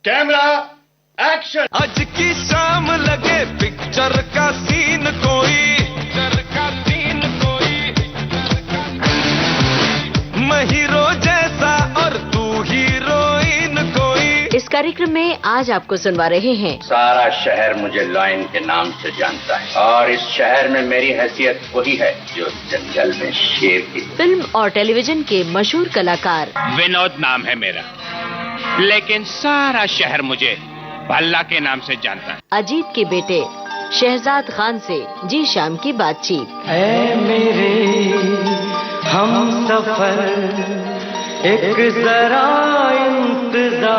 Camera action. आज की शाम लगे पिक्चर का सीन कोई, मैं हीरो जैसा और तू हीरोइन कोई। इस कार्यक्रम में आज आपको सुनवा रहे हैं। सारा शहर मुझे लॉयन के नाम से जानता है और इस शहर में मेरी हैसियत वही है जो जंगल में शेर की। फिल्म और टेलीविजन के मशहूर कलाकार। विनोद नाम है मेरा, लेकिन सारा शहर मुझे भल्ला के नाम से जानता है। अजीत के बेटे शहजाद खान से जी शाम की बातचीत। ऐ मेरे हम सफर एक जरा इंतजार।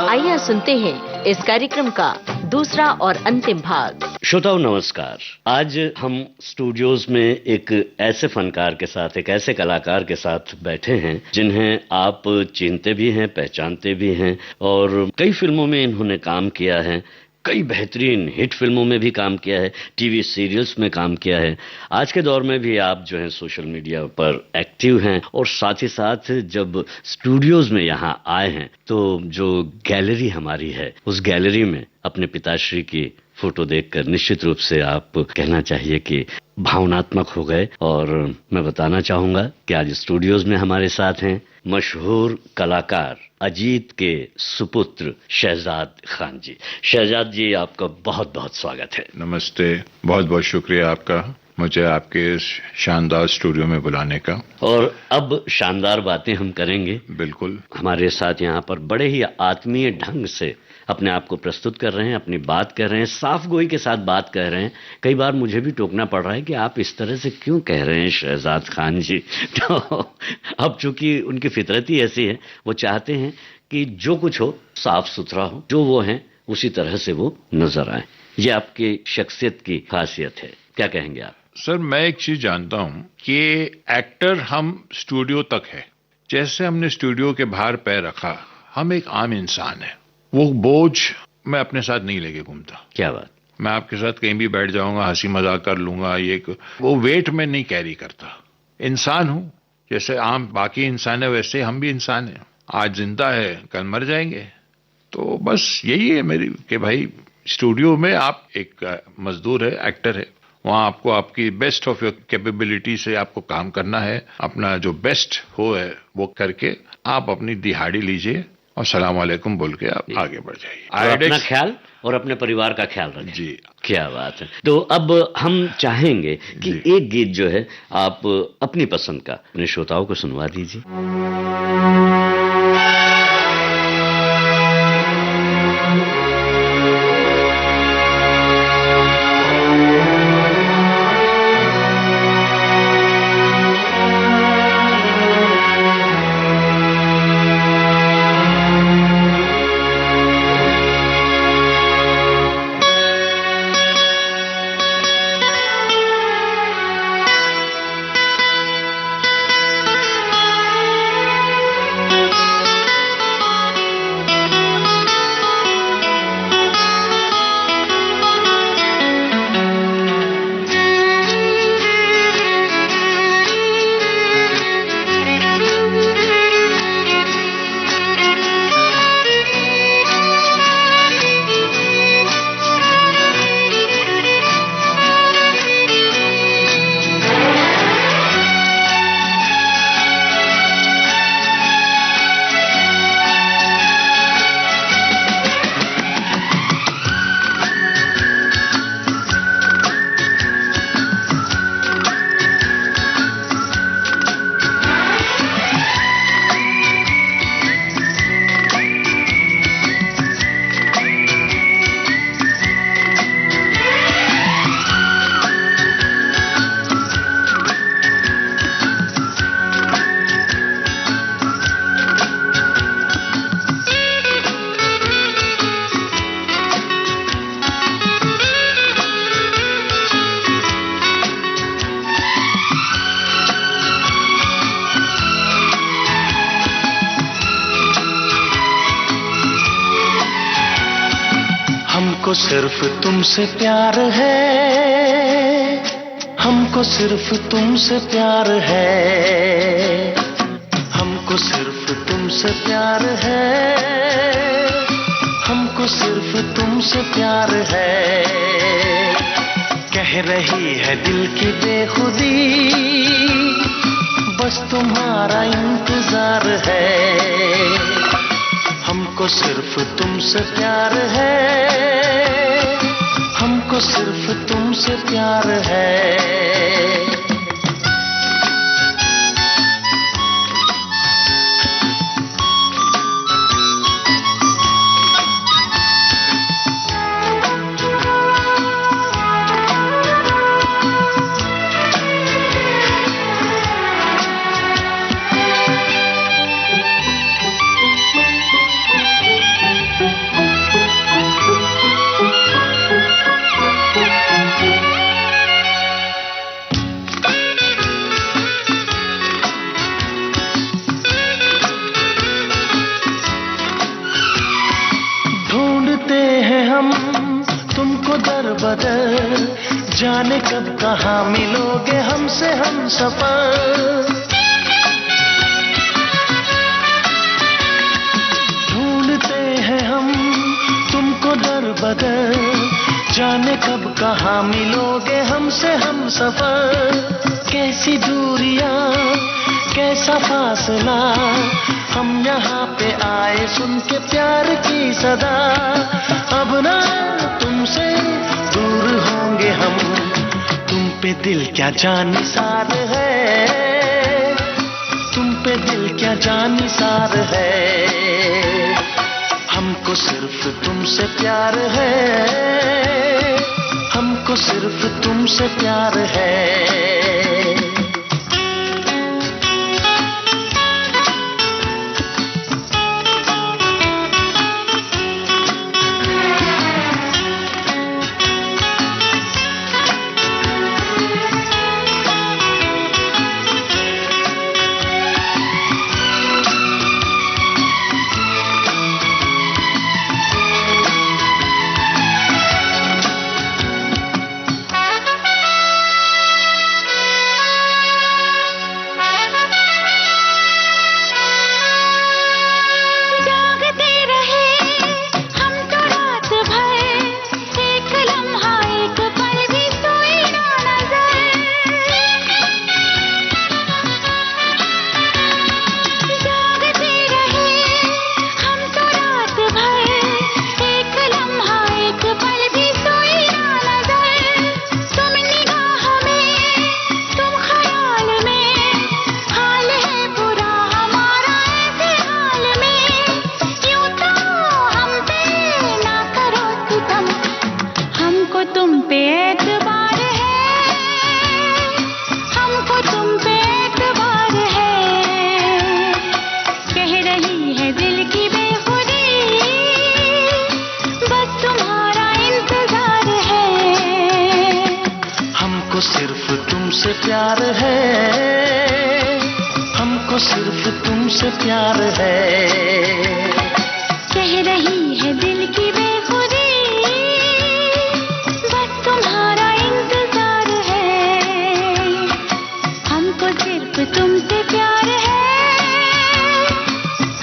आइए सुनते हैं इस कार्यक्रम का दूसरा और अंतिम भाग। श्रोताओं नमस्कार। आज हम स्टूडियोज में एक ऐसे फनकार के साथ, एक ऐसे कलाकार के साथ बैठे हैं जिन्हें आप चिन्हते भी हैं, पहचानते भी हैं और कई फिल्मों में इन्होंने काम किया है, कई बेहतरीन हिट फिल्मों में भी काम किया है, टीवी सीरियल्स में काम किया है। आज के दौर में भी आप जो है सोशल मीडिया पर एक्टिव हैं और साथ ही साथ जब स्टूडियोज में यहाँ आए हैं तो जो गैलरी हमारी है उस गैलरी में अपने पिताश्री की फोटो देखकर निश्चित रूप से आप कहना चाहिए कि भावनात्मक हो गए। और मैं बताना चाहूंगा कि आज स्टूडियोज में हमारे साथ हैं मशहूर कलाकार अजीत के सुपुत्र शहजाद खान जी। शहजाद जी, आपका बहुत बहुत स्वागत है। नमस्ते, बहुत बहुत शुक्रिया आपका मुझे आपके इस शानदार स्टूडियो में बुलाने का। और अब शानदार बातें हम करेंगे। बिल्कुल। हमारे साथ यहाँ पर बड़े ही आत्मीय ढंग से अपने आप को प्रस्तुत कर रहे हैं, अपनी बात कर रहे हैं, साफ गोई के साथ बात कह रहे हैं। कई बार मुझे भी टोकना पड़ रहा है कि आप इस तरह से क्यों कह रहे हैं शहजाद खान जी। तो अब चूंकि उनकी फितरत ही ऐसी है, वो चाहते हैं कि जो कुछ हो साफ सुथरा हो, जो वो हैं उसी तरह से वो नजर आए। ये आपकी शख्सियत की खासियत है, क्या कहेंगे आप? सर, मैं एक चीज जानता हूं कि एक्टर हम स्टूडियो तक है, जैसे हमने स्टूडियो के बाहर पैर रखा हम एक आम इंसान है। वो बोझ मैं अपने साथ नहीं लेके घूमता। क्या बात? मैं आपके साथ कहीं भी बैठ जाऊंगा, हंसी मजाक कर लूंगा, वो वेट में नहीं कैरी करता। इंसान हूं, जैसे आम बाकी इंसान है वैसे हम भी इंसान हैं। आज जिंदा है कल मर जाएंगे। तो बस यही है मेरी कि भाई स्टूडियो में आप एक मजदूर है, एक्टर है, वहां आपको आपकी बेस्ट ऑफ योर कैपेबिलिटी से आपको काम करना है। अपना जो बेस्ट हो है वो करके आप अपनी दिहाड़ी लीजिए और सलाम वालेकुम बोल के आप आगे बढ़ जाइए। अपना ख्याल और अपने परिवार का ख्याल रखें। जी, क्या बात है। तो अब हम चाहेंगे कि एक गीत जो है आप अपनी पसंद का अपने श्रोताओं को सुनवा दीजिए। हमको सिर्फ तुमसे प्यार है, हमको सिर्फ तुमसे प्यार है, हमको सिर्फ तुमसे प्यार है, तुमसे प्यार है, कह रही है दिल की बेखुदी, बस तुम्हारा इंतजार है। हमको सिर्फ तुमसे प्यार है, हमको सिर्फ तुमसे प्यार है। बदल जाने कब कहाँ मिलोगे हमसे हम सफर, ढूंढते हैं हम तुमको दर बदर, जाने कब कहाँ मिलोगे हमसे हम सफर। कैसी दूरियां कैसा फासला, हम यहाँ पे आए सुन के प्यार की सदा, अब ना तुमसे दूर होंगे हम, तुम पे दिल क्या जानिसार है, तुम पे दिल क्या जानिसार है। हमको सिर्फ तुमसे प्यार है, हमको सिर्फ तुमसे प्यार है। प्यार है, हमको सिर्फ तुमसे प्यार है। कह रही है दिल की बेखुदी, बस तुम्हारा इंतजार है। हमको सिर्फ तुमसे प्यार है,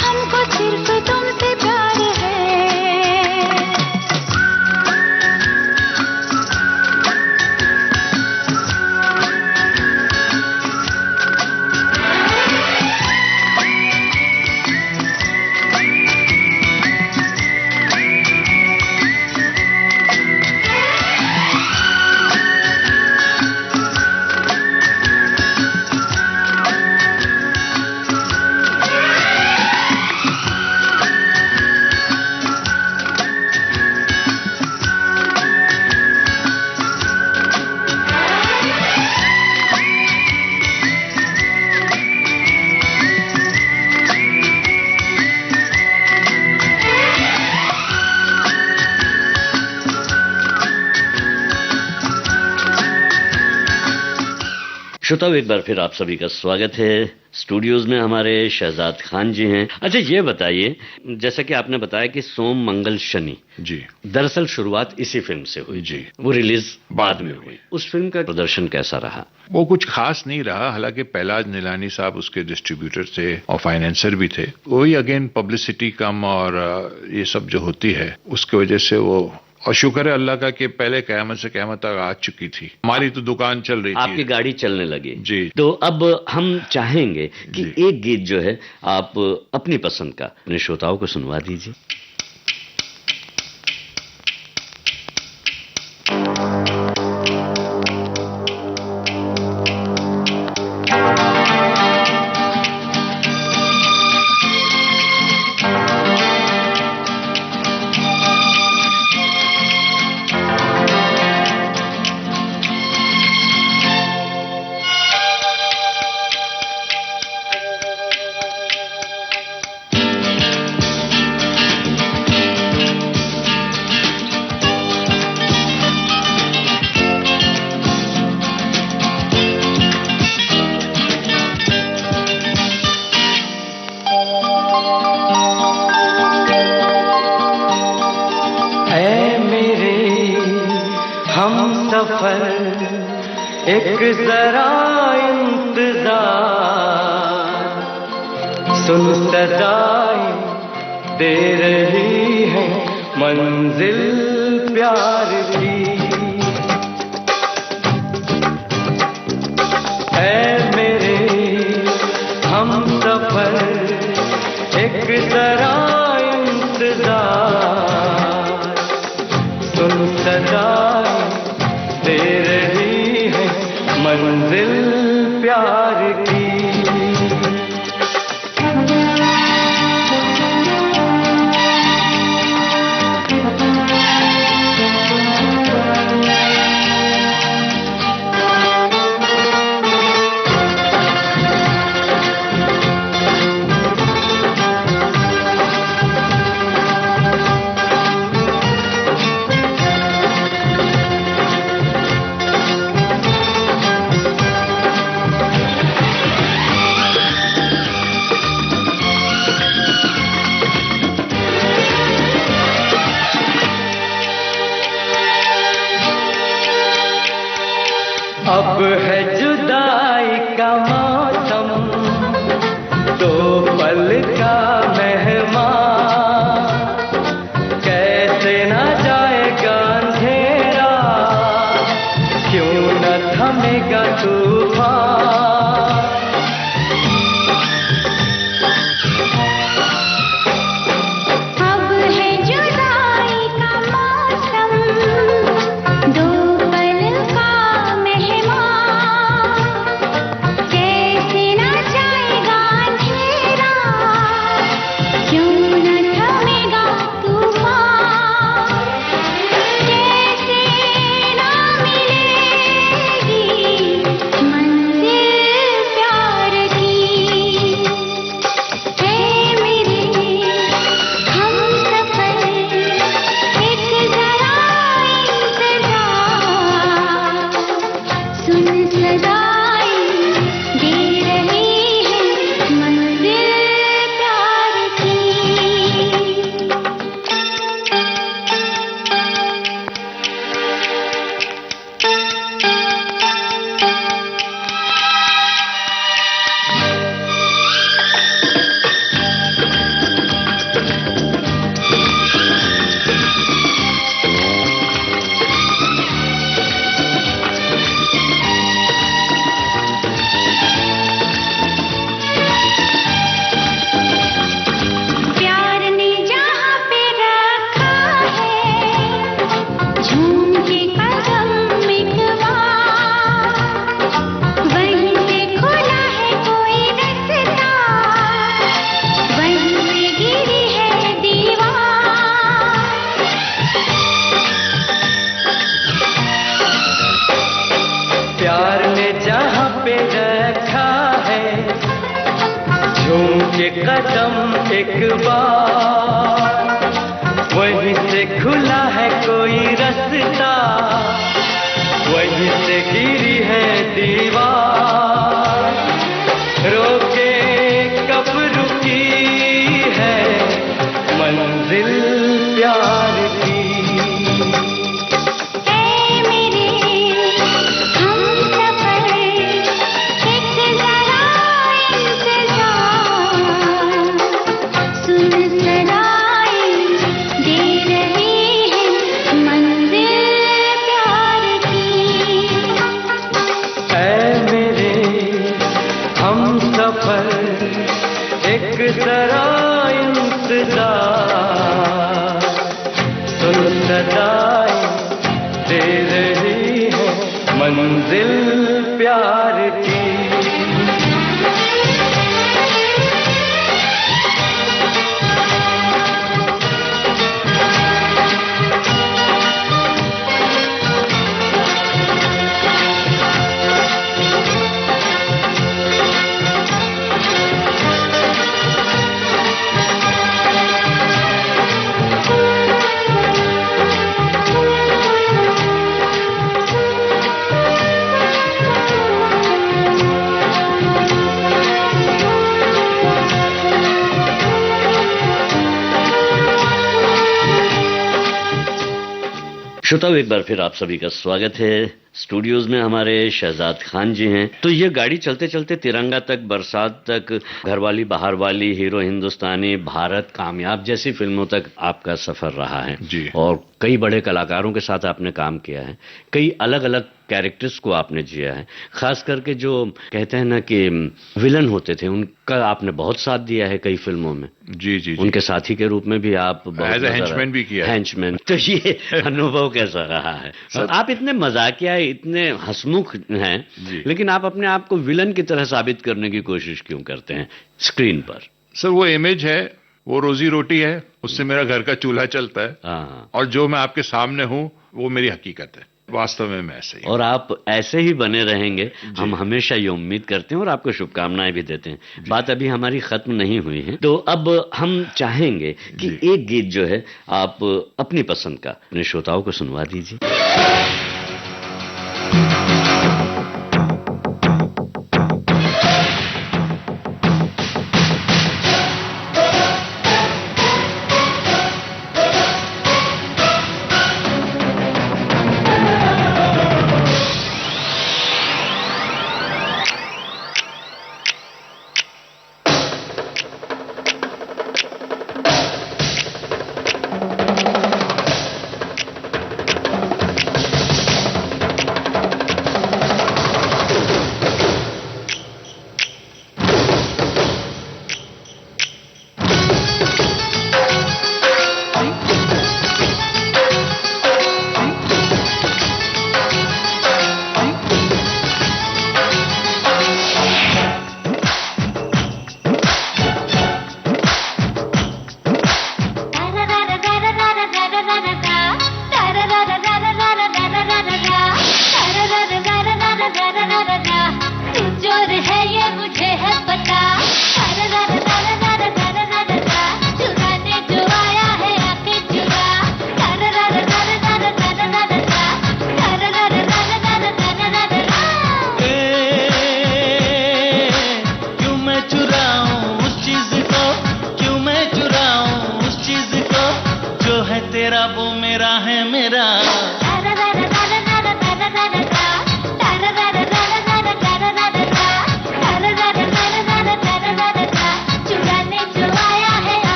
हमको सिर्फ तुमसे प्यार है। श्रोताओं, एक बार फिर आप सभी का स्वागत है। स्टूडियोज में हमारे शहजाद खान जी हैं। अच्छा, ये बताइए, जैसा कि आपने बताया कि सोम मंगल शनि जी, दरअसल शुरुआत इसी फिल्म से हुई जी, वो रिलीज बाद में हुई। उस फिल्म का प्रदर्शन कैसा रहा? वो कुछ खास नहीं रहा, हालांकि पहलाज नीलानी साहब उसके डिस्ट्रीब्यूटर थे और फाइनेंसर भी थे। वही अगेन पब्लिसिटी कम और ये सब जो होती है उसकी वजह से वो और शुक्र है अल्लाह का कि पहले क़यामत से क़यामत तक आ चुकी थी। हमारी तो दुकान चल रही थी, आपकी गाड़ी चलने लगी जी। तो अब हम चाहेंगे कि एक गीत जो है आप अपनी पसंद का अपने श्रोताओं को सुनवा दीजिए। एक जरा इंतजार, सुन सदाएं दे रही है मंजिल प्यार की। ऐ मेरे हम सफर एक जरा इंतजार, सुन सदाएं दे रही है मंजिल प्यार की। अब है जुदाई का मौसम, दो पल का मेहमान, कैसे न जाएगा अंधेरा, क्यों न थमेगा तूफान। अब है जुदाई का मौसम, दो पल का प्यार ने जहाँ पे रखा है झूम के कदम एक बार, वहीं से खुला है कोई रास्ता, वहीं से गिरी है दीवार। रोके कब रुकी है मंजिल प्यार की। सुन सदाएं दे रही है प्यार की। श्रोताओं, एक बार फिर आप सभी का स्वागत है। स्टूडियोज में हमारे शहजाद खान जी हैं। तो ये गाड़ी चलते चलते तिरंगा तक, बरसात तक, घरवाली बाहर वाली, हीरो हिंदुस्तानी, भारत, कामयाब जैसी फिल्मों तक आपका सफर रहा है जी। और कई बड़े कलाकारों के साथ आपने काम किया है, कई अलग अलग कैरेक्टर्स को आपने जिया है। खास करके जो कहते हैं ना कि विलन होते थे, उनका आपने बहुत साथ दिया है कई फिल्मों में। जी जी, उनके साथी के रूप में भी आप एज ए हेंचमैन भी किया। हेंचमैन। तो ये अनुभव कैसा रहा है? आप इतने मजाकिया, इतने हंसमुख हैं, लेकिन आप अपने आप को विलन की तरह साबित करने की कोशिश क्यों करते हैं स्क्रीन पर? सर, वो इमेज है, वो रोजी रोटी है, उससे मेरा घर का चूल्हा चलता है। और जो मैं आपके सामने हूँ वो मेरी हकीकत है। वास्तव में मैं ऐसे ही। और आप ऐसे ही बने रहेंगे, हम हमेशा ये उम्मीद करते हैं और आपको शुभकामनाएं भी देते हैं। बात अभी हमारी खत्म नहीं हुई है, तो अब हम चाहेंगे कि एक गीत जो है आप अपनी पसंद का अपने श्रोताओं को सुनवा दीजिए। तेरा वो मेरा है मेरा।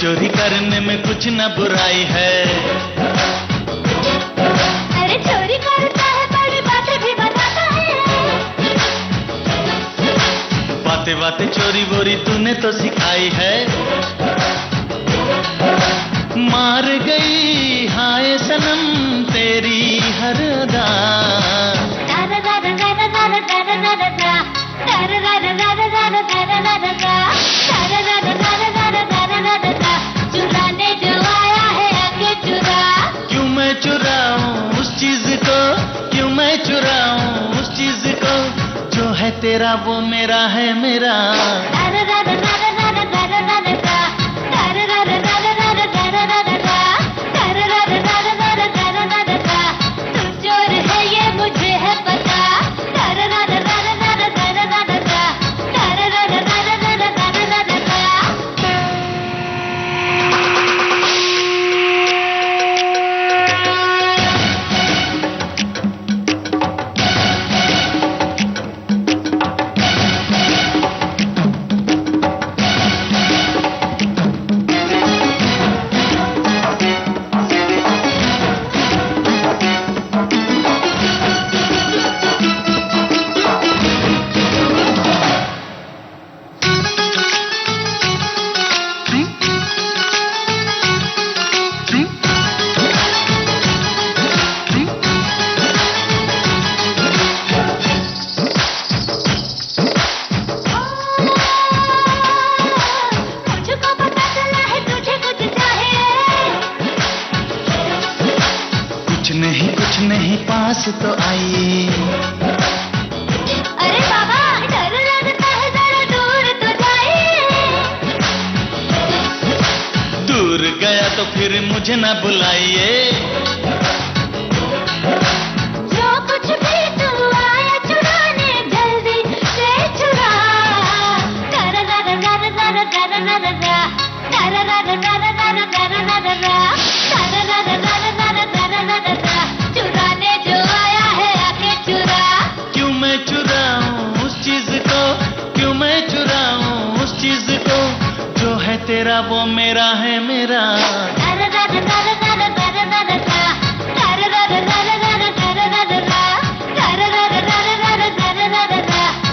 चोरी करने में कुछ न बुराई है। अरे चोरी करता है, बड़ी बातें भी बताता है। बातें बातें चोरी बोरी तूने तो सिखाई है। मार गई हाय सनम तेरी हर अदा। चुराने जो आया है आके चुरा। क्यों मैं चुराऊं उस चीज को तेरा वो मेरा है मेरा। तू चोर है ये मुझे है पता। कुछ नहीं पास तो आइए। अरे बाबा डर लगता है जरा दूर तो जाइए। दूर गया तो फिर मुझे ना बुलाइए। जो कुछ भी तू आया चुराने जल्दी से चुरा। कर कर कर कर कर कर चुराने जो आया है आके चुरा। क्यों मैं चुराऊं उस चीज को, क्यों मैं चुराऊं उस चीज को जो है तेरा वो मेरा है मेरा।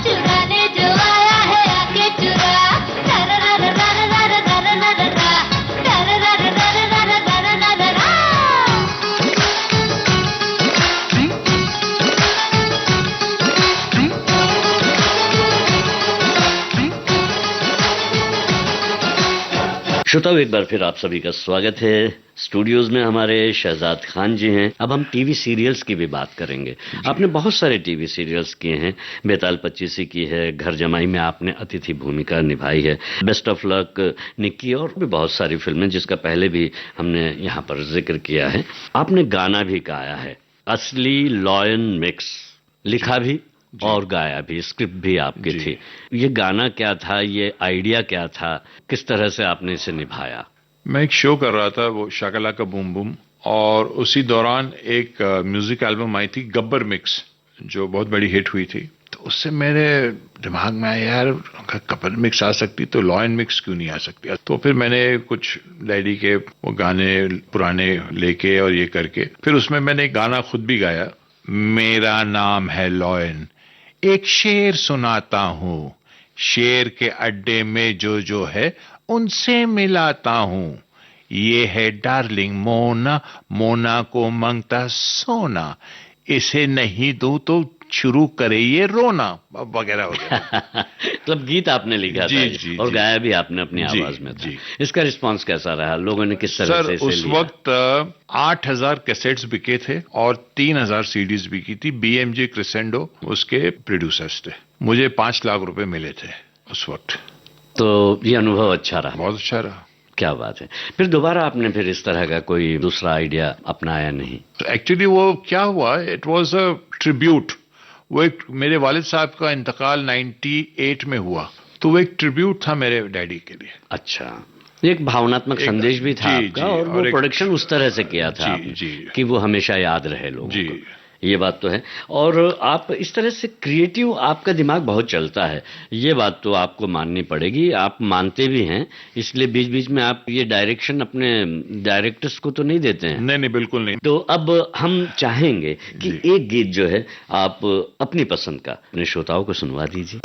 चुराने जो आया है आके चुरा। श्रोताओ, एक बार फिर आप सभी का स्वागत है। स्टूडियोज में हमारे शहजाद खान जी हैं। अब हम टीवी सीरियल्स की भी बात करेंगे। आपने बहुत सारे टीवी सीरियल्स किए हैं। बेताल पच्चीसी की है, घर जमाई में आपने अतिथि भूमिका निभाई है, बेस्ट ऑफ लक, निक्की और भी बहुत सारी फिल्में जिसका पहले भी हमने यहाँ पर जिक्र किया है। आपने गाना भी गाया है, असली लॉयन मिक्स, लिखा भी और गाया भी, स्क्रिप्ट भी आपकी थी। ये गाना क्या था, ये आइडिया क्या था, किस तरह से आपने इसे निभाया? मैं एक शो कर रहा था, वो शाकला का बूम बूम, और उसी दौरान एक म्यूजिक एल्बम आई थी गब्बर मिक्स, जो बहुत बड़ी हिट हुई थी। तो उससे मेरे दिमाग में आया, यार गब्बर मिक्स आ सकती तो लॉयन मिक्स क्यों नहीं आ सकती। तो फिर मैंने कुछ डैडी के वो गाने पुराने लेके और ये करके फिर उसमें मैंने एक गाना खुद भी गाया। मेरा नाम है लॉयन, एक शेर सुनाता हूँ, शेर के अड्डे में जो है उनसे मिलाता हूँ। ये है डार्लिंग मोना, मोना को मांगता सोना, इसे नहीं दूं तो शुरू करे ये रोना, वगैरह वगैरह। मतलब गीत आपने लिखा था और गाया भी आपने अपनी आवाज में था। इसका रिस्पांस कैसा रहा, लोगों ने किस तरह से इसे लिया? उस वक्त 8,000 कैसेट्स बिके थे और 3,000 सीडीज बिकी थी। BMG क्रिसेंडो उसके प्रोड्यूसर्स थे। मुझे 5 लाख रुपए मिले थे उस वक्त। तो ये अनुभव अच्छा रहा? बहुत अच्छा रहा। क्या बात है। फिर दोबारा आपने फिर इस तरह का कोई दूसरा आइडिया अपनाया नहीं? एक्चुअली वो क्या हुआ, इट वाज अ ट्रिब्यूट। वो एक मेरे वालिद साहब का इंतकाल 98 में हुआ, तो वो एक ट्रिब्यूट था मेरे डैडी के लिए। अच्छा, एक भावनात्मक संदेश भी था आपका, और वो प्रोडक्शन उस तरह से किया था कि वो हमेशा याद रहे लोगों को। ये बात तो है। और आप इस तरह से क्रिएटिव, आपका दिमाग बहुत चलता है, ये बात तो आपको माननी पड़ेगी। आप मानते भी हैं, इसलिए बीच बीच में आप ये डायरेक्शन अपने डायरेक्टर्स को तो नहीं देते हैं? नहीं, बिल्कुल नहीं। तो अब हम चाहेंगे कि एक गीत जो है आप अपनी पसंद का अपने श्रोताओं को सुनवा दीजिए।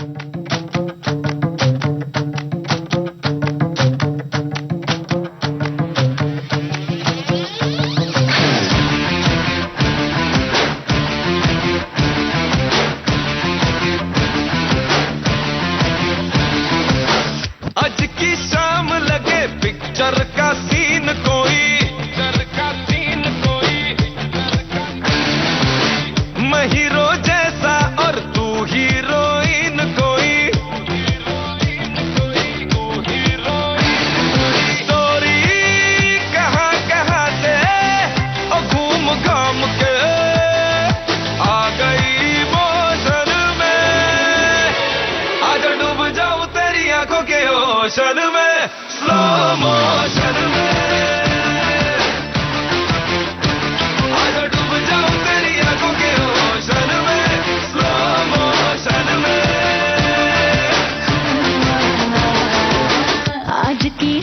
मैं हीरो जैसा और तू हीरोइन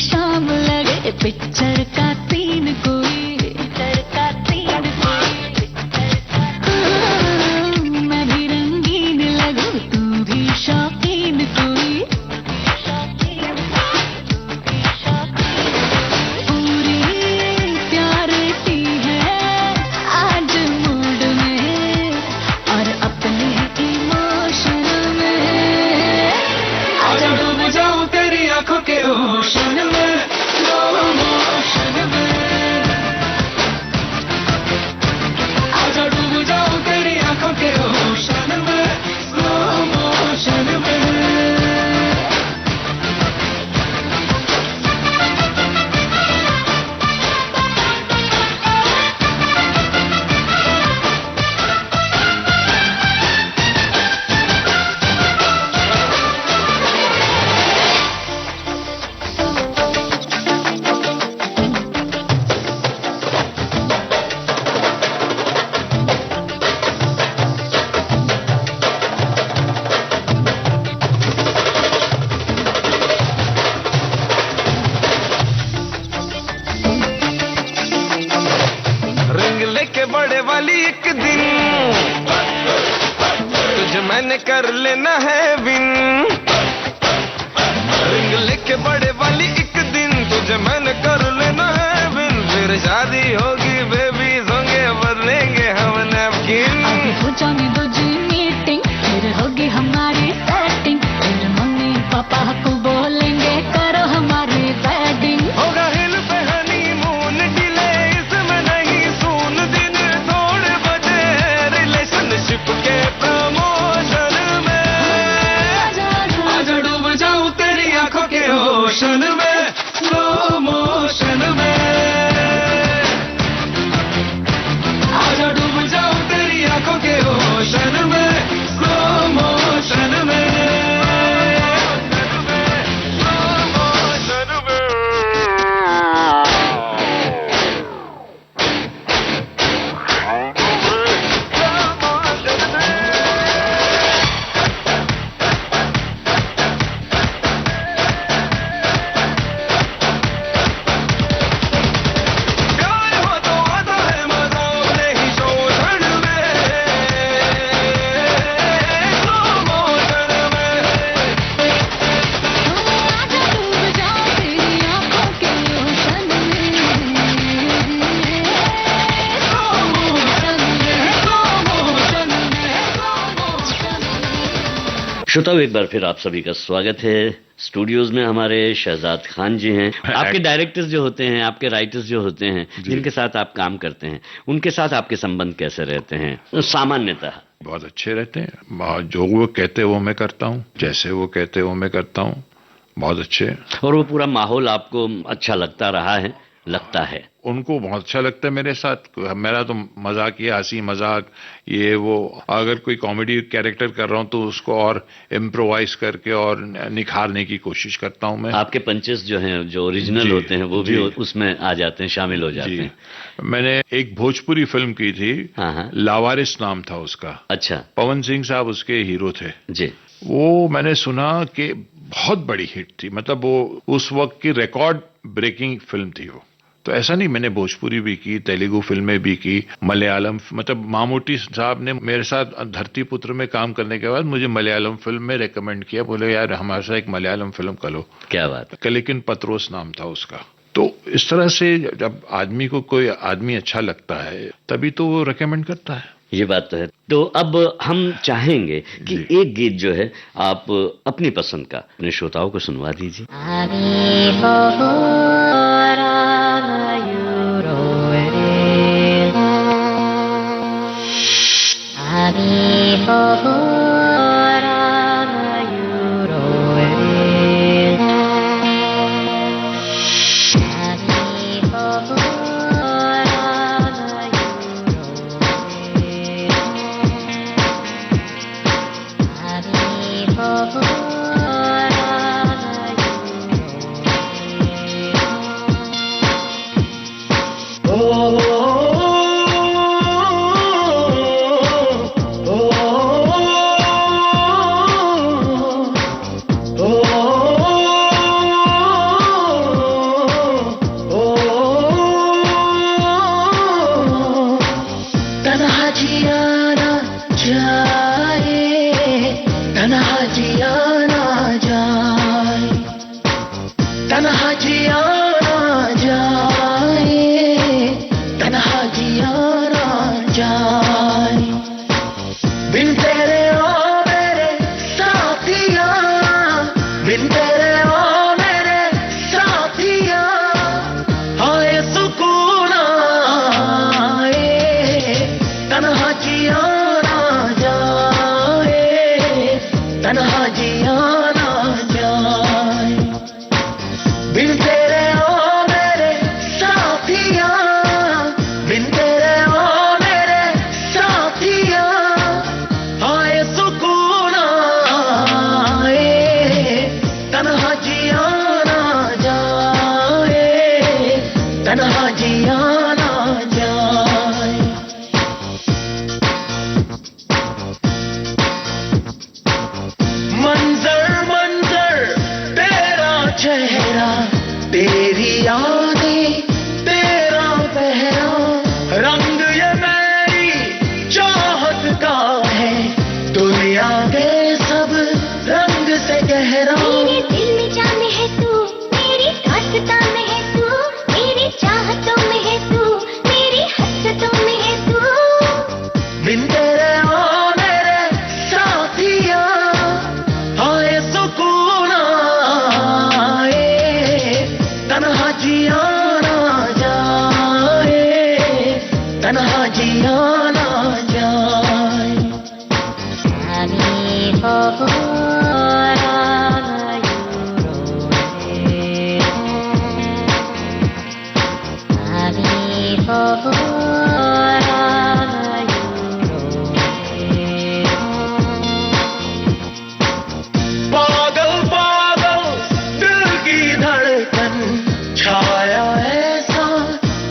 शाम लगे पिक्चर का सीन कोई, पिक्चर का सीन कोई, मैं भी रंगीन लगूं तू भी शौकीन कोई, पूरी प्यार सी है आज मूड में और अपने इमोशन में, आजा डूब जाऊं तेरी आंखों के ओशन में, स्लो मोशन में, आजा डूब जाऊं तेरी आंखों के ओशन में, स्लो मोशन में। रिंग लेके बड़े वाली एक दिन तुझे मैंने कर लेना है विन, रिंग लेके बड़े वाली एक दिन तुझे मैंने कर लेना है विन, फिर शादी होगी बेबी होंगे बदलेंगे हम नैपकिन, अभी हो जाने दो जी मीटिंग फिर होगी हमारी सेटिंग, फिर मम्मी पापा को बोलेंगे करो हमारी वेडिंग, होगा हिल पे हनीमून डिले इसमें नहीं सून, दिन थोड़े बजे रिलेशनशिप के प्रमोशन में, आजा डूब जाऊं तेरी आंखों के ओशन में, स्लो मोशन में, आजा डूब जाऊं तेरी आंखों के ओशन में, स्लो मोशन में, स्लो मोशन में। प्यार हो तो आता है मजा नहीं शोषण में, स्लो मोशन में, आजा डूब जाओ तेरी आंखों के ओशन में, स्लो मोशन में, स्लो मोशन में, स्लो मोशन में। श्रोताओं, एक बार फिर आप सभी का स्वागत है। स्टूडियोज में हमारे शहजाद खान जी हैं। आपके डायरेक्टर्स जो होते हैं, आपके राइटर्स जो होते हैं, जिनके साथ आप काम करते हैं, उनके साथ आपके संबंध कैसे रहते हैं सामान्यतः? बहुत अच्छे रहते हैं। जो वो कहते हैं वो मैं करता हूँ, जैसे वो कहते हैं वो मैं करता हूँ। बहुत अच्छे। और वो पूरा माहौल आपको अच्छा लगता रहा है? लगता है उनको बहुत अच्छा लगता है मेरे साथ। मेरा तो मजाक ये हंसी मजाक ये वो, अगर कोई कॉमेडी कैरेक्टर कर रहा हूँ तो उसको और इम्प्रोवाइज करके और निखारने की कोशिश करता हूँ मैं। आपके पंचेस जो हैं, जो ओरिजिनल होते हैं, वो भी उसमें आ जाते हैं, शामिल हो जाते हैं। मैंने एक भोजपुरी फिल्म की थी, लावारिस नाम था उसका। अच्छा। पवन सिंह साहब उसके हीरो थे जी। वो मैंने सुना कि बहुत बड़ी हिट थी, मतलब वो उस वक्त की रिकॉर्ड ब्रेकिंग फिल्म थी वो। तो ऐसा नहीं, मैंने भोजपुरी भी की, तेलुगु फिल्में भी की, मलयालम, मतलब मामूटी साहब ने मेरे साथ धरती पुत्र में काम करने के बाद मुझे मलयालम फिल्म में रेकमेंड किया, बोले यार हमारे साथ एक मलयालम फिल्म कर लो। क्या बात है। लेकिन पत्रोस नाम था उसका। तो इस तरह से जब आदमी को कोई आदमी अच्छा लगता है तभी तो वो रेकमेंड करता है। ये बात तो है। तो अब हम चाहेंगे कि एक गीत जो है आप अपनी पसंद का अपने श्रोताओं को सुनवा दीजिए। Oh तन्हा जिया ना जाए। मंजर मंजर तेरा चेहरा, तेरी यादें, तेरा पहरा, रंग ये मेरी चाहत का है, दुनिया के सब रंग से गहरा। मेरे दिल में जान है तू, मेरी दास्तां में है तू, मेरी चाहतों में है तू, मेरी हसरतों में है तू। बिन तेरे ओ मेरे साथिया, आए सुकून आए, तन्हा जिया ना जाए, तन्हा जिया ना जाए। पागल पागल दिल की धड़कन, छाया ऐसा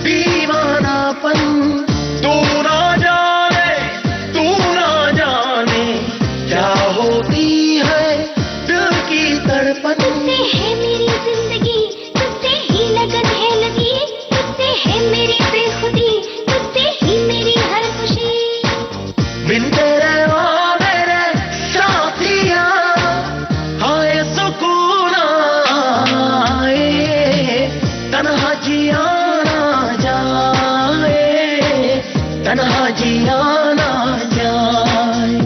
दीवानापन, तू ना जाने, तू ना जाने, क्या होती है दिल की तड़पन। तुझसे है मेरी जिंदगी, तुझसे ही लगन है लगी, तुझसे है मेरी बेखुदी, तुझसे ही मेरी हर खुशी। बिन तेरे ओ मेरे साथिया, आए सुकून आए, तन्हा जिया ना जाए, तन्हा जिया ना जाए।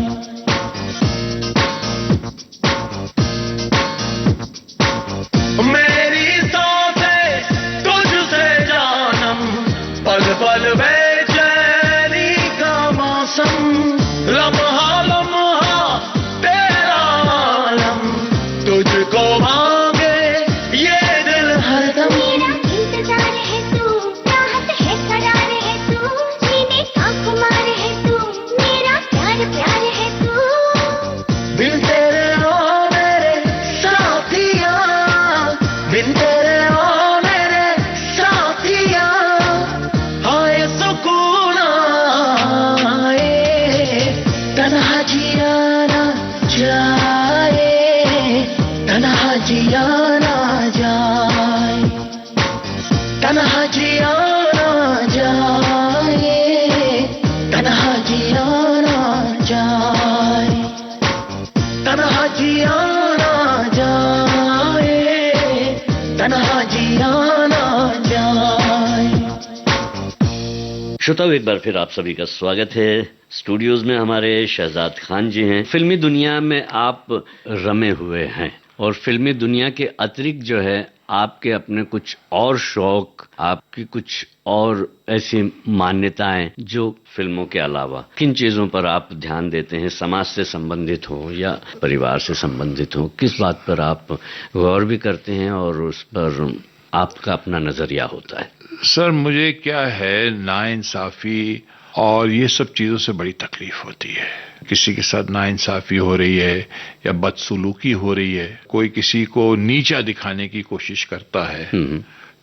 मेरी सांसें तुझसे जानम, पल पल बेचैनी का मौसम, लम्हा लम्हा तेरा आलम, तुझको मांगे ये दिल हरदम। मेरा इंतजार है तू, चाहत है करार है तू, सीने का खुमार है तू, मेरा प्यार प्यार है तू। बिन तेरे ओ मेरे साथिया, बिन तेरे ओ मेरे साथिया, आए सुकून आए, तन्हा जिया ना जाए, तन्हा जिया ना जाए, तन्हा जिया ना जाए, तन्हा जिया ना जाए, तन्हा जिया ना जाए, तन्हा जिया ना जाए। श्रोताओ, एक बार फिर आप सभी का स्वागत है। स्टूडियोज में हमारे शहजाद खान जी हैं। फिल्मी दुनिया में आप रमे हुए हैं और फिल्मी दुनिया के अतिरिक्त जो है आपके अपने कुछ और शौक, आपकी कुछ और ऐसी मान्यताएं जो फिल्मों के अलावा किन चीज़ों पर आप ध्यान देते हैं, समाज से संबंधित हो या परिवार से संबंधित हो, किस बात पर आप गौर भी करते हैं और उस पर आपका अपना नजरिया होता है? सर, मुझे क्या है, नाइंसाफी और ये सब चीज़ों से बड़ी तकलीफ होती है। किसी के साथ नाइंसाफी हो रही है या बदसलूकी हो रही है, कोई किसी को नीचा दिखाने की कोशिश करता है,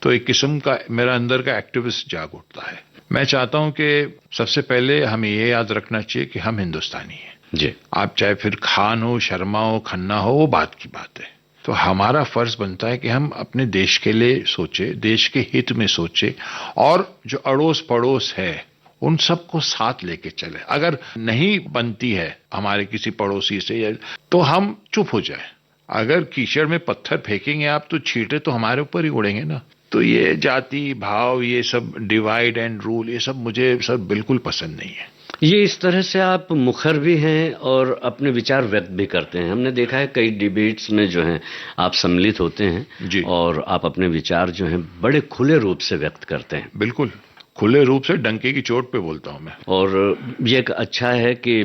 तो एक किस्म का मेरा अंदर का एक्टिविस्ट जाग उठता है। मैं चाहता हूं कि सबसे पहले हमें ये याद रखना चाहिए कि हम हिंदुस्तानी हैं जी। आप चाहे फिर खान हो, शर्मा हो, खन्ना हो, वो बात की बात है। तो हमारा फर्ज बनता है कि हम अपने देश के लिए सोचे, देश के हित में सोचे और जो अड़ोस पड़ोस है उन सबको साथ लेके चले। अगर नहीं बनती है हमारे किसी पड़ोसी से तो हम चुप हो जाए। अगर कीचड़ में पत्थर फेंकेंगे आप तो छींटे तो हमारे ऊपर ही उड़ेंगे ना। तो ये जाति भाव, ये सब डिवाइड एंड रूल, ये सब मुझे सब बिल्कुल पसंद नहीं है। ये इस तरह से आप मुखर भी हैं और अपने विचार व्यक्त भी करते हैं। हमने देखा है कई डिबेट्स में जो हैं आप सम्मिलित होते हैं जी। और आप अपने विचार जो हैं बड़े खुले रूप से व्यक्त करते हैं। बिल्कुल खुले रूप से, डंके की चोट पे बोलता हूं मैं। और ये अच्छा है कि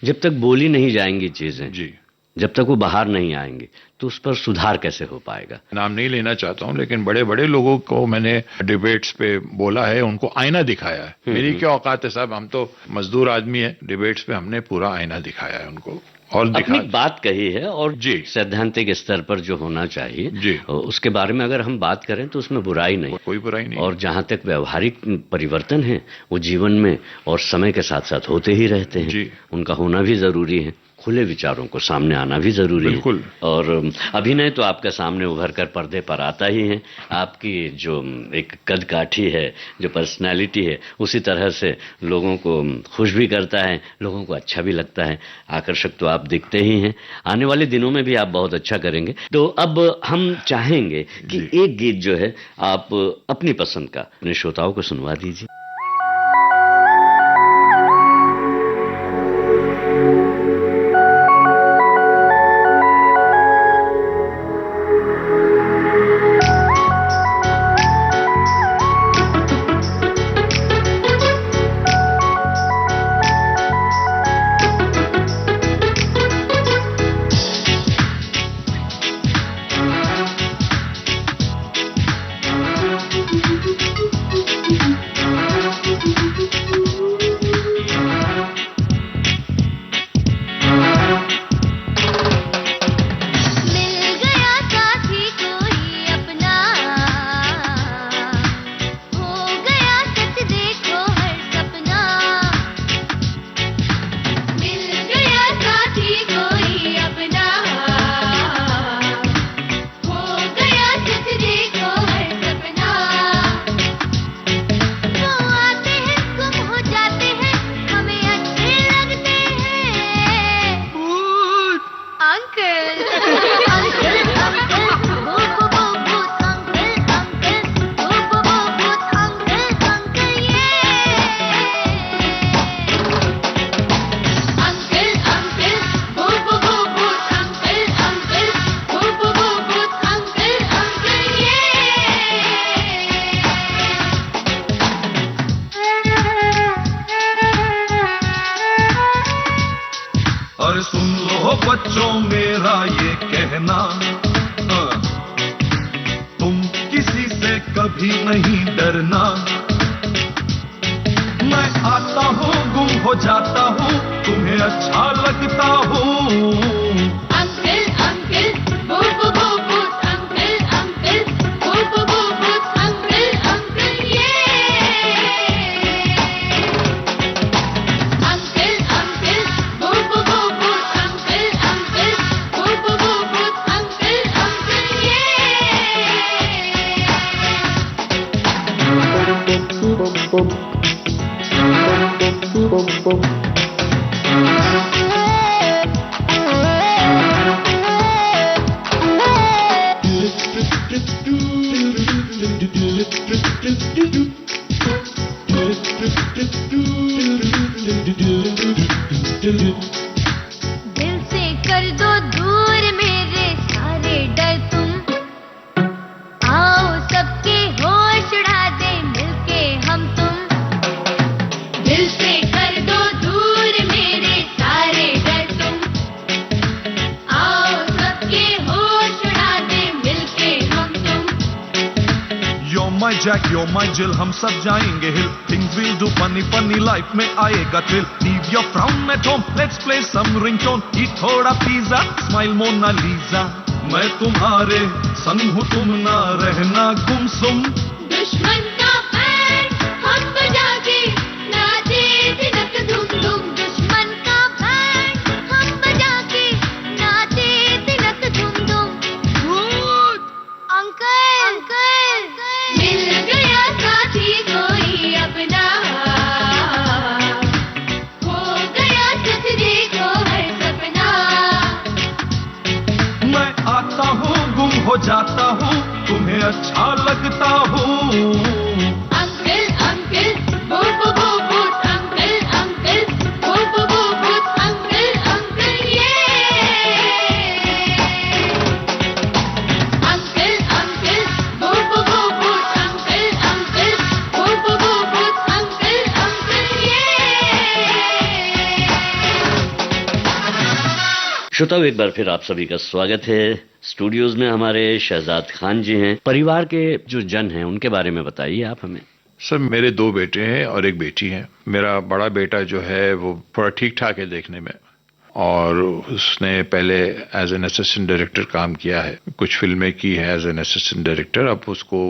जब तक बोली नहीं जाएंगी चीजें जी, जब तक वो बाहर नहीं आएंगे तो उस पर सुधार कैसे हो पाएगा। नाम नहीं लेना चाहता हूं लेकिन बड़े बड़े लोगों को मैंने डिबेट्स पे बोला है, उनको आईना दिखाया है। मेरी क्या औकात है साहब, हम तो मजदूर आदमी है। डिबेट्स पे हमने पूरा आईना दिखाया है उनको और अपनी बात कही है और जी सैद्धांतिक स्तर पर जो होना चाहिए जी उसके बारे में अगर हम बात करें तो उसमें बुराई नहीं, कोई बुराई नहीं। और जहां तक व्यवहारिक परिवर्तन है वो जीवन में और समय के साथ साथ होते ही रहते हैं जी। उनका होना भी जरूरी है, खुले विचारों को सामने आना भी जरूरी बिल्कुल। है। और अभिनय तो आपके सामने उभर कर पर्दे पर आता ही है, आपकी जो एक कद काठी है, जो पर्सनैलिटी है, उसी तरह से लोगों को खुश भी करता है, लोगों को अच्छा भी लगता है। आकर्षक तो आप दिखते ही हैं, आने वाले दिनों में भी आप बहुत अच्छा करेंगे। तो अब हम चाहेंगे कि एक गीत जो है आप अपनी पसंद का अपने श्रोताओं को सुनवा दीजिए। बच्चों मेरा ये कहना, तुम किसी से कभी नहीं डरना। मैं आता हूँ गुम हो जाता हूँ, तुम्हें अच्छा लगता हूँ। दिल से कर दो दूर मेरे सारे डर, तुम आओ सबके होश उड़ा दे मिलके हम तुम। दिल से कर दो दूर मेरे सारे डर, तुम आओ सबके होश उड़ा दे मिलके हम तुम। You're my Jack, you're my Jill, हम सब जाएंगे हिल। Things we'll do funny funny, life में आएगा thrill। Leave your frown at home, let's play some ringtone। Eat थोड़ा पिज़्ज़ा, smile Mona Lisa। मैं तुम्हारे संग हूँ, तुम ना रहना गुमसुम। दुश्मन का बैंड हम बजा के नाचे तिनक धूम धूम। दुश्मन का बैंड हम बजा के नाचे तिनक धूम धूम। अंकल अंकल मिल गया साथी कोई अपना, हो गया सच देखो हर सपना। मैं आता हूँ गुम हो जाता हूँ, तुम्हें अच्छा लगता हूँ। Uncle uncle boot boot boot, uncle uncle boot boot boot, uncle uncle ये। Uncle uncle boot boot boot, uncle uncle boot boot boot, uncle uncle ये। श्रोताओं, एक बार फिर आप सभी का स्वागत है। स्टूडियोज में हमारे शहजाद खान जी हैं। परिवार के जो जन हैं उनके बारे में बताइए आप हमें। सर, मेरे 2 बेटे हैं और 1 बेटी है। मेरा बड़ा बेटा जो है वो थोड़ा ठीक ठाक है देखने में, और उसने पहले एज एन असिस्टेंट डायरेक्टर काम किया है, कुछ फिल्में की है एज एन असिस्टेंट डायरेक्टर। अब उसको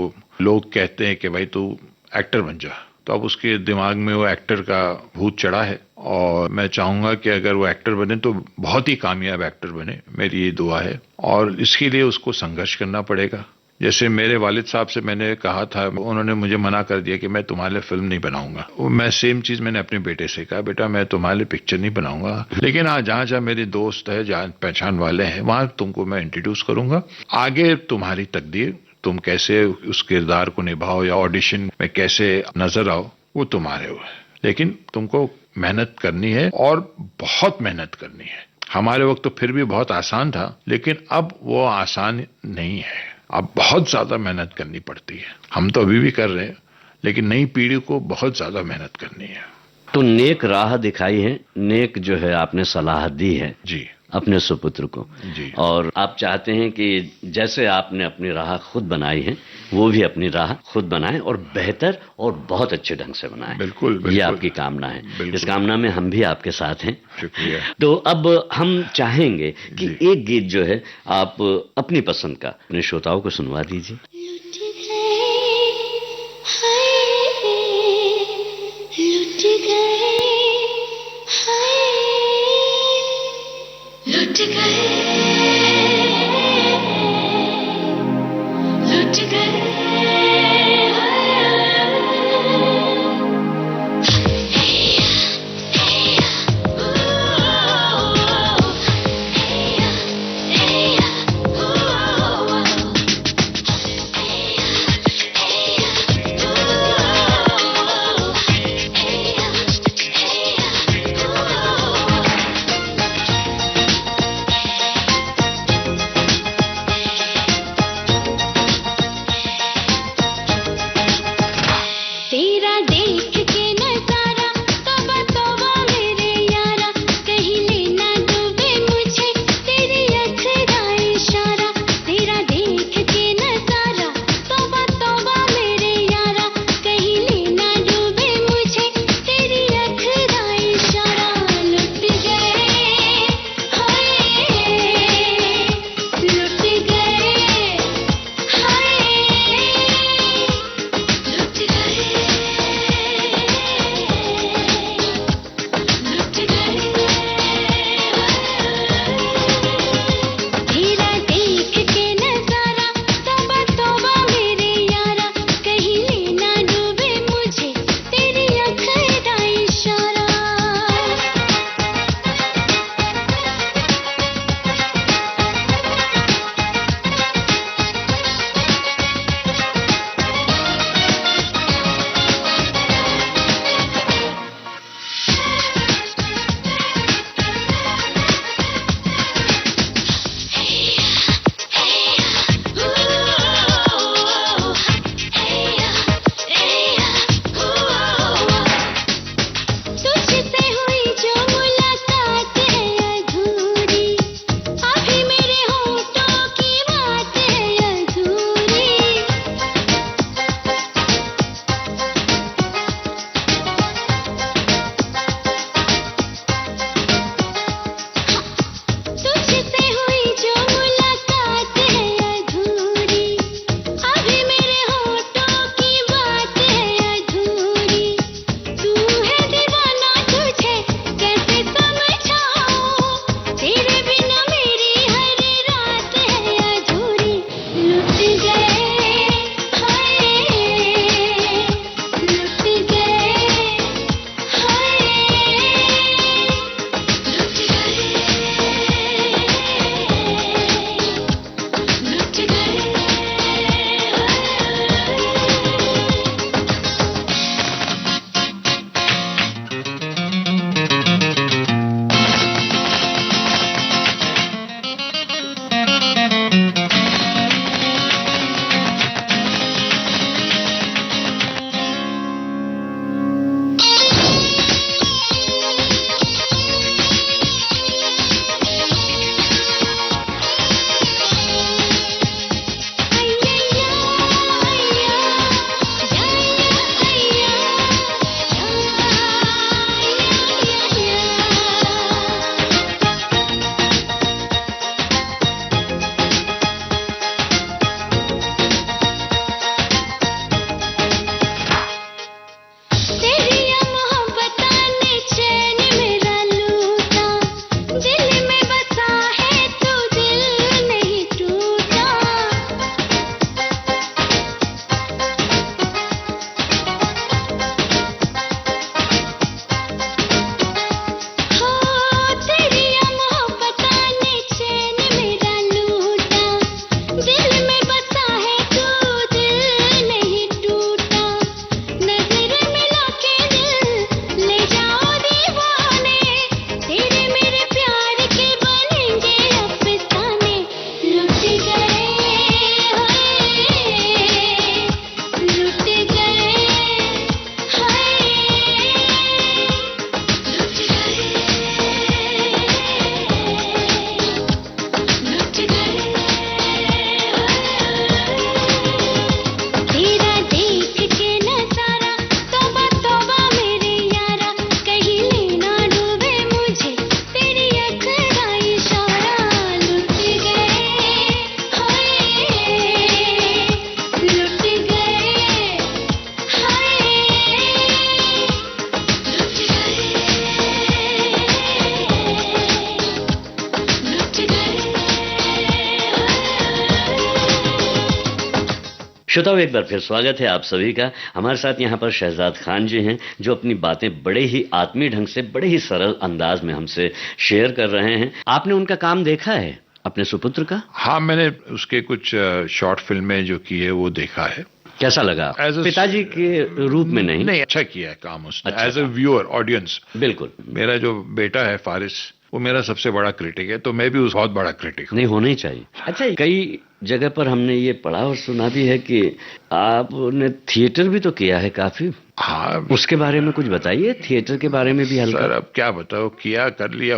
लोग कहते हैं कि भाई तू एक्टर बन जा, तो अब उसके दिमाग में वो एक्टर का भूत चढ़ा है और मैं चाहूंगा कि अगर वो एक्टर बने तो बहुत ही कामयाब एक्टर बने, मेरी ये दुआ है। और इसके लिए उसको संघर्ष करना पड़ेगा। जैसे मेरे वालिद साहब से मैंने कहा था, उन्होंने मुझे मना कर दिया कि मैं तुम्हारे लिए फिल्म नहीं बनाऊंगा। मैं सेम चीज मैंने अपने बेटे से कहा, बेटा मैं तुम्हारे लिए पिक्चर नहीं बनाऊंगा, लेकिन हाँ जहाँ जहाँ मेरे दोस्त है, जान पहचान वाले हैं, वहां तुमको मैं इंट्रोड्यूस करूंगा। आगे तुम्हारी तकदीर, तुम कैसे उस किरदार को निभाओ या ऑडिशन में कैसे नजर आओ, वो तुम्हारे हो, लेकिन तुमको मेहनत करनी है और बहुत मेहनत करनी है। हमारे वक्त तो फिर भी बहुत आसान था, लेकिन अब वो आसान नहीं है, अब बहुत ज्यादा मेहनत करनी पड़ती है। हम तो अभी भी कर रहे हैं, लेकिन नई पीढ़ी को बहुत ज्यादा मेहनत करनी है। तो नेक राह दिखाई है, नेक जो है आपने सलाह दी है जी अपने सुपुत्र को जी। और आप चाहते हैं कि जैसे आपने अपनी राह खुद बनाई है, वो भी अपनी राह खुद बनाए और बेहतर और बहुत अच्छे ढंग से बनाए। बिल्कुल, बिल्कुल। ये आपकी कामना है। इस कामना में हम भी आपके साथ हैं। शुक्रिया। तो अब हम चाहेंगे कि एक गीत जो है आप अपनी पसंद का अपने श्रोताओं को सुनवा दीजिए। लुट गए, लुट गए, श्रोताओं, एक बार फिर स्वागत है आप सभी का। हमारे साथ यहाँ पर शहजाद खान जी हैं जो अपनी बातें बड़े ही आत्मीय ढंग से, बड़े ही सरल अंदाज में हमसे शेयर कर रहे हैं। आपने उनका काम देखा है, अपने सुपुत्र का? हाँ, मैंने उसके कुछ शॉर्ट फिल्में जो की है वो देखा है। कैसा लगा? पिताजी के रूप में नहीं? नहीं, अच्छा किया है काम उसने, अच्छा एज ए व्यूअर, ऑडियंस। बिल्कुल। मेरा जो बेटा है फारिस, वो मेरा सबसे बड़ा क्रिटिक है, तो मैं भी उस बहुत बड़ा क्रिटिक हूँ। नहीं, होना ही चाहिए। अच्छा, कई जगह पर हमने ये पढ़ा और सुना भी है कि आपने थिएटर भी तो किया है काफी। हाँ, उसके बारे में कुछ बताइए, थिएटर के बारे में भी हल्का। सर अब क्या बताओ, किया कर लिया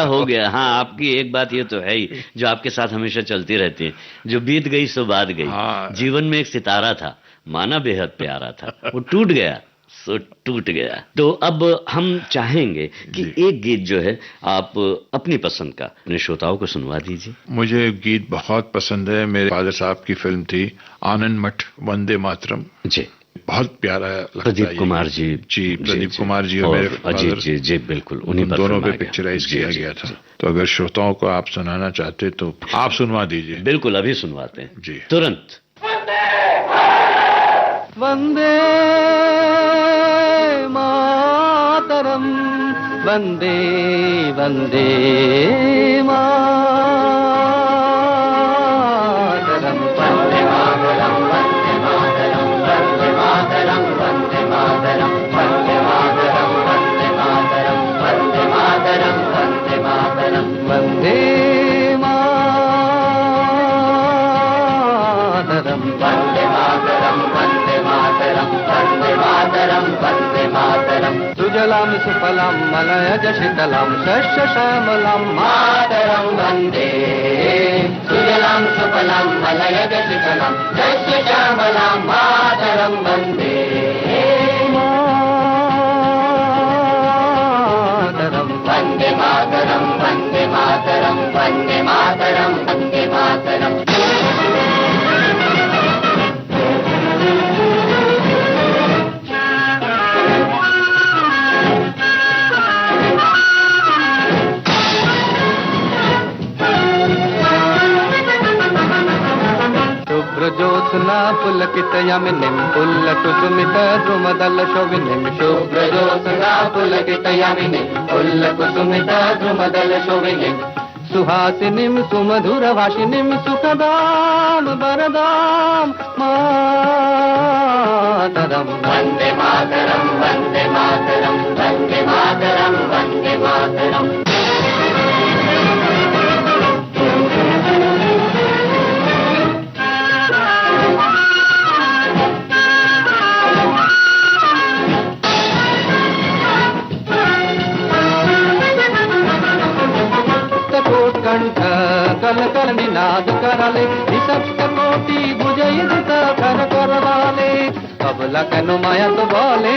हो गया। हाँ, आपकी एक बात ये तो है ही जो आपके साथ हमेशा चलती रहती है, जो बीत गई सो बात गई। हाँ। जीवन में एक सितारा था, माना बेहद प्यारा था, वो टूट गया सो टूट गया। तो अब हम चाहेंगे कि एक गीत जो है आप अपनी पसंद का अपने श्रोताओं को सुनवा दीजिए। मुझे गीत बहुत पसंद है। मेरे फादर साहब की फिल्म थी आनंद मठ वंदे मातरम जी, बहुत प्यारा लगता है। प्रदीप कुमार जी। जी, प्रदीप कुमार जी और मेरे अजीत जी। जी बिल्कुल, उन्हीं पर दोनों पे फिल्माया पिक्चराइज गया। किया जी, गया जी, था। तो अगर श्रोताओं को आप सुनाना चाहते तो आप सुनवा दीजिए। बिल्कुल, अभी सुनवाते हैं जी, तुरंत। वंदे मातरम, वंदे वंदे मातरम, वंदे मातरम, वंदे मातरम, वंदे मातरम, वंदे मातरम, वंदे मातरम, वंदे मातरम, वंदे मातरम, वंदे मातरम, वंदे मातरम, वंदे मातरम, वंदे मातरम, वंदे मातरम, वंदे मातरम। सुजलां सुफलां मलयज शीतलां शस्य श्यामलां मातरं वन्दे। सुजलां सुफलां मलयज शीतलां शस्य श्यामलां मातरं वन्दे। मातरं वन्दे मातरं, वन्दे मातरं, वन्दे मातरं, वन्दे मातरम्। शुभ्रज्योत्स्ना पुलकितयामिनीं पुल्लकुसुमित द्रुमदल शोभिनीं। शुभ्रज्योत्स्ना पुलकितयामिनीं पुल्लकुसुमित द्रुमदल शोभिनीं। सुहासिनीं सुमधुरभाषिणीं सुखदां वरदां मातरं वन्दे मातरं, वन्दे मातरं, वन्दे मातरं, वन्दे मातरम्। कंठ कल कल निनाद कराले, निसप्त कोटि भुजयुत कर करवाले। कबला कनु माया तो बोले,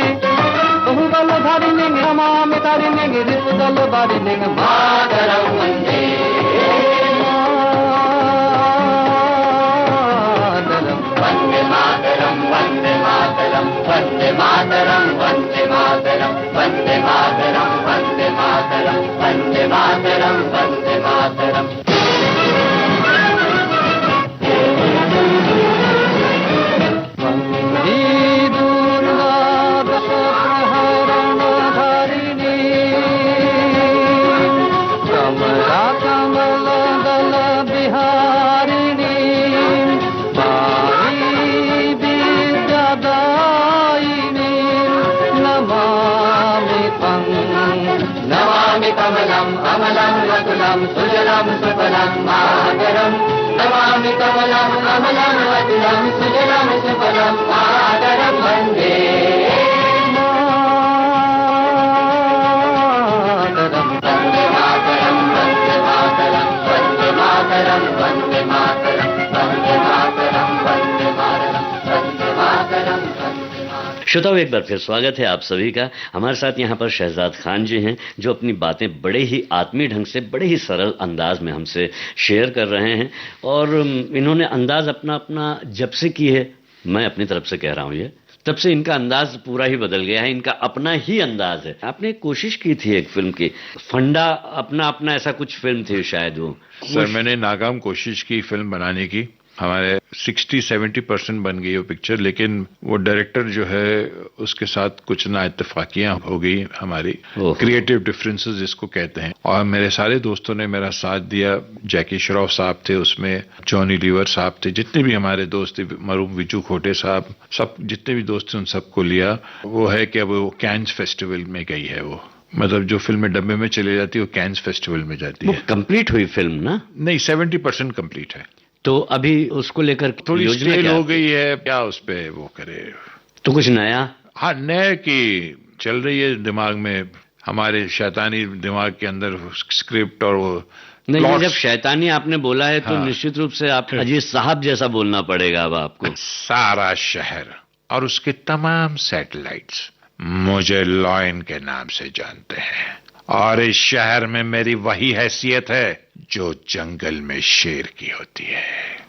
बहु बल धारिणी नमामि तारिणी ऋतुदल बारिणी मातरं वन्दे मातरं, वन्दे मातरं, वन्दे मातरं, वन्दे मातरं, वन्दे मातरं, वन्दे मातरं, वन्दे मातरं, वन्दे मातरं, वन्दे मातरम्। वन्दे दुर्गा दशप्रहरणधारिणी, कमला कमलदल बिहारिणी, वाणी विद्यादायिनी, नमामि तं, नमामि कमलम् अमलं वकुलं सुजलं सुफलं मातरं। नमामि कमलम् अमलं वकुलं सुजलं सुफलं मातरं वन्दे मातरं, वन्दे मातरं, वन्दे मातरं, वन्दे मातरं, वन्दे मातरं, वन्दे मातरं, वन्दे मातरं, वन्दे मातरं, वन्दे मातरं। श्रोताओं, एक बार फिर स्वागत है आप सभी का। हमारे साथ यहाँ पर शहजाद खान जी हैं जो अपनी बातें बड़े ही आत्मीय ढंग से, बड़े ही सरल अंदाज में हमसे शेयर कर रहे हैं। और इन्होंने अंदाज अपना अपना जब से की है, मैं अपनी तरफ से कह रहा हूँ ये, तब से इनका अंदाज पूरा ही बदल गया है। इनका अपना ही अंदाज है। आपने एक कोशिश की थी एक फिल्म की, फंडा अपना अपना ऐसा कुछ फिल्म थी शायद वो। सर मैंने नाकाम कोशिश की फिल्म बनाने की, हमारे 60-70% बन गई वो पिक्चर, लेकिन वो डायरेक्टर जो है उसके साथ कुछ ना इत्तेफाकियां हो गई हमारी, क्रिएटिव डिफरेंसेस जिसको कहते हैं, और मेरे सारे दोस्तों ने मेरा साथ दिया। जैकी श्रॉफ साहब थे उसमें, जॉनी लीवर साहब थे, जितने भी हमारे दोस्त थे, मरूम विजू खोटे साहब, सब जितने भी दोस्त थे उन सबको लिया। वो है कि अब वो कैन्स फेस्टिवल में गई है, वो मतलब जो फिल्में डब्बे में चले जाती है वो कैन्स फेस्टिवल में जाती है। कंप्लीट हुई फिल्म ना? नहीं, 70% कंप्लीट है। तो अभी उसको लेकर थोड़ी स्ट्रेल हो गई है, क्या उस पे वो करे? तो कुछ नया? हाँ, नए की चल रही है दिमाग में, हमारे शैतानी दिमाग के अंदर स्क्रिप्ट और वो नहीं। जब शैतानी आपने बोला है तो हाँ। निश्चित रूप से आप अजीज साहब जैसा बोलना पड़ेगा अब आपको। सारा शहर और उसके तमाम सैटेलाइट्स मुझे लॉयन के नाम से जानते हैं, और इस शहर में मेरी वही हैसियत है जो जंगल में शेर की होती है।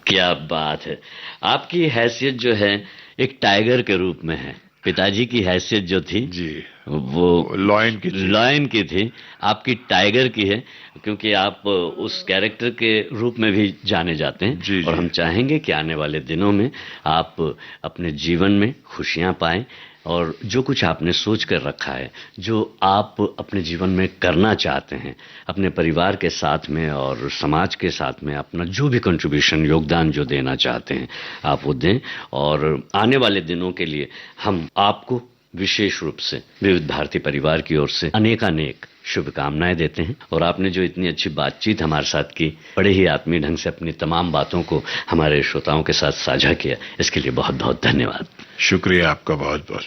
क्या बात है! आपकी हैसियत जो है एक टाइगर के रूप में है। पिताजी की हैसियत जो थी जी वो लॉयन की थी, आपकी टाइगर की है, क्योंकि आप उस कैरेक्टर के रूप में भी जाने जाते हैं। जी, और हम चाहेंगे कि आने वाले दिनों में आप अपने जीवन में खुशियां पाएं, और जो कुछ आपने सोच कर रखा है, जो आप अपने जीवन में करना चाहते हैं, अपने परिवार के साथ में और समाज के साथ में अपना जो भी कंट्रीब्यूशन, योगदान जो देना चाहते हैं आप वो दें। और आने वाले दिनों के लिए हम आपको विशेष रूप से विविध भारती परिवार की ओर से अनेकानेक शुभकामनाएं देते हैं। और आपने जो इतनी अच्छी बातचीत हमारे साथ की, बड़े ही आत्मीय ढंग से अपनी तमाम बातों को हमारे श्रोताओं के साथ साझा किया, इसके लिए बहुत बहुत धन्यवाद। शुक्रिया आपका बहुत बहुत।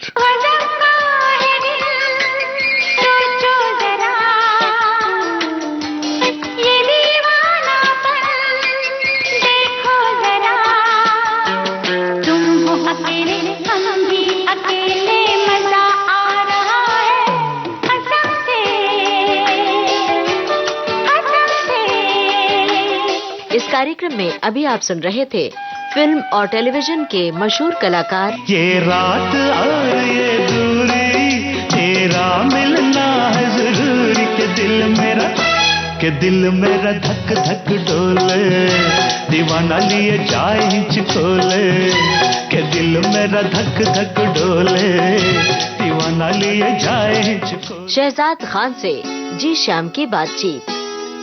इस कार्यक्रम में अभी आप सुन रहे थे फिल्म और टेलीविजन के मशहूर कलाकार। ये रात और ये दूरी, तेरा मिलना है जरूरी, के दिल मेरा धक धक डोले, दीवाना लिए जाए हिचकोले, के दिल मेरा धक धक डोले, दीवाना लिए जाए हिचकोले। शहजाद खान से जी श्याम की बातचीत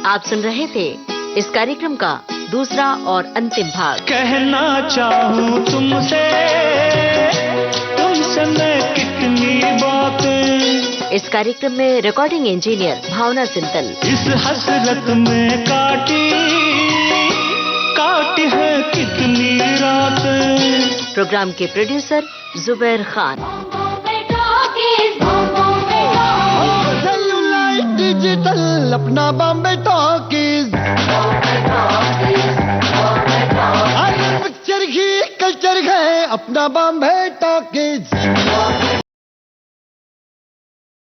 आप सुन रहे थे। इस कार्यक्रम का दूसरा और अंतिम भाग। कहना चाहूँ तुमसे मैं कितनी बातें। इस कार्यक्रम में रिकॉर्डिंग इंजीनियर भावना सिंतल। इस हसरत में काटी है कितनी रातें। प्रोग्राम के प्रोड्यूसर जुबैर खान। डिजिटल अपना बॉम्बे टॉकीज, पिक्चर ही कल्चर है अपना बॉम्बे टॉकीज।